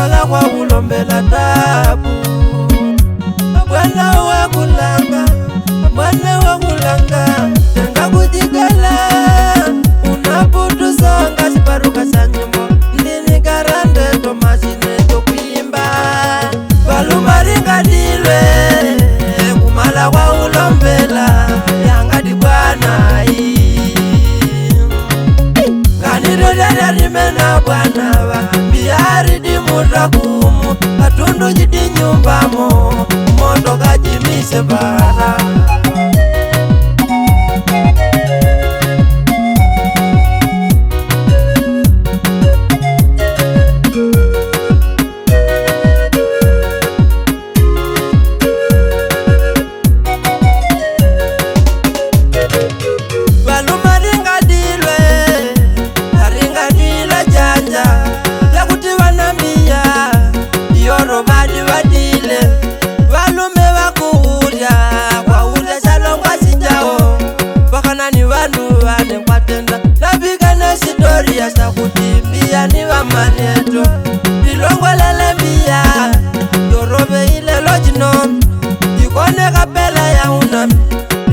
kumala kwa ulombela tabu. Bwana wa kulanga, Bwana wa kulanga, tenga kujigala unaputu songa siparuka sanyimo ndini karande to machine to kuimba balumaringa dilwe kumala kwa ulombela yanga di Bwana kanirera rimena Bwana wa biari di murakumu katundu jidi nyumbamo moto kajimise bara. Yasa kutimbia ni wa maneto ilongolele mbia yorobe ile lojinon ikone kapela ya unami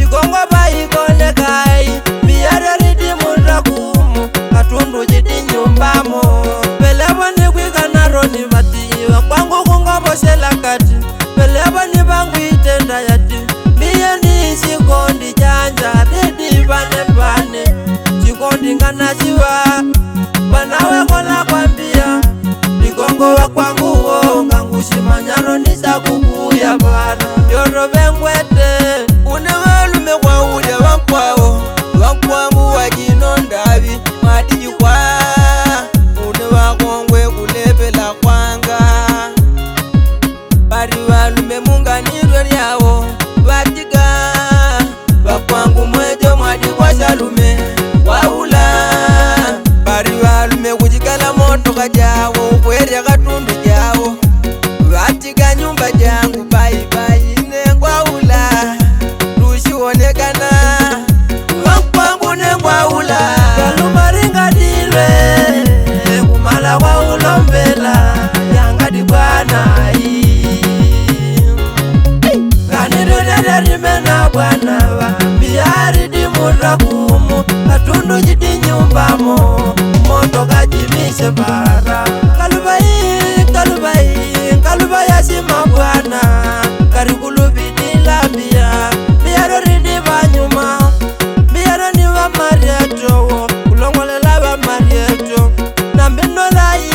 ikongo ba ikone kai biare ridi munrakumu katundu jidi nyumbamo pelebo ni kwikana roni mati wakwangu kungobo selakati pelebo ni bangu itenda yati biye ni sikondi janja ridi bane bane sikondi ngana jiwa Banawe kola kwambia Nikongo wa kwangu ngangushi manyaro nisa kukuya bana Yoro bengwete Unewalume kwa ude wankwao Wankwangu wajino ndavi Madiji kwa Unewa kongwe kulebela kwanga Bari walume munga nirwe yao Watiga Wakwangu mwejo mwadi kwa shalume Waula Bariwalume kujikala moto kajawo Kweria katundu jawo Watiga nyumba jangu Bai bai nengwa ula Rushi onekana Wankwangu nengwa ula Kalumaringa dilwe Kumala kwa ulombela Yanga di Bwana Kanirudada rimena Bwana wa biari di murakumu katundu jidi nyumbamo moto kajimise bara kalubai yasima Bwana karikulu bidila biaro ridi banyuma biaro ni wa marieto kulongolela wa marieto na mbinolai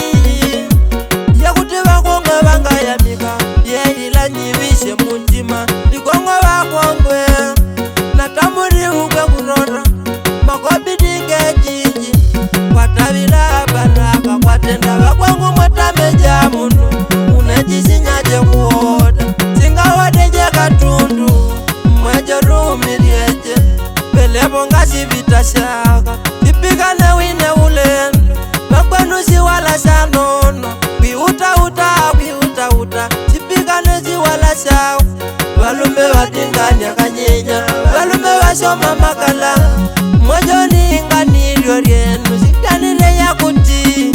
ya kutiva konga wanga ya mika ye ila nyivishe munjima likonga wakongwe na tamuri hukwe kunora makobidinge jinji watavila baraka kwatenda wakwangu mwatameja munu unejisinyaje kuoda singawadeje katundu mweje rumirieje pelebo ngasi vitashaka ipigane wine ulendo wakwenusi wala sanono wiuta sipigane ziwala sao walume watinganya kanyenya walume wasoma makala mwajoni inganilyo rienu sikanile ya kuti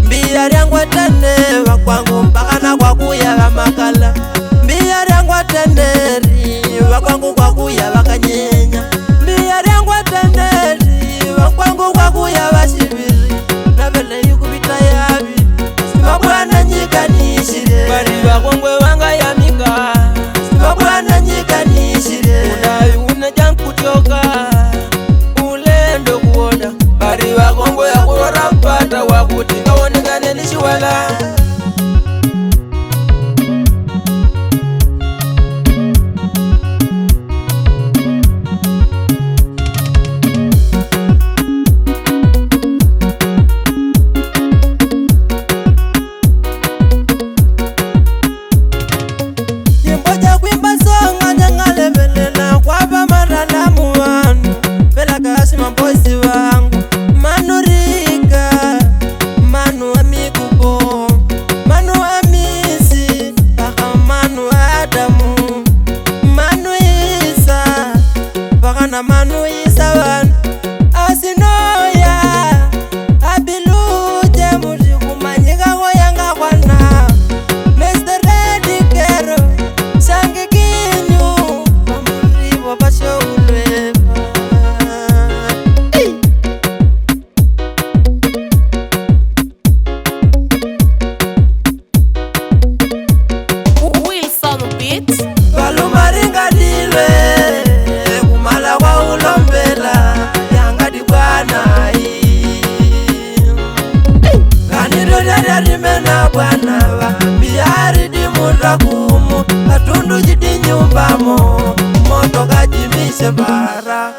mbia ryangwa tene wakwangu mpakana kwa kuya wa makala mbia ryangwa teneri wakwangu kwa kuya wakanyenya mbia ryangwa teneri wakwangu kwa kuya wa shibiri na vele yukubita yabi sima Bwana nyikanishire bari wakongwe wanga ya mika sima Bwana nyikanishire unawi unajankutoka ulendo kuoda bari wakongwe ya kurora mpata wakuti kaonekane nishiwala Bosi wangu manurika manu amigu bo Murere rimena bwanava Biari di murakumu Katundu jidi nyumbamo Moto kajimishe bara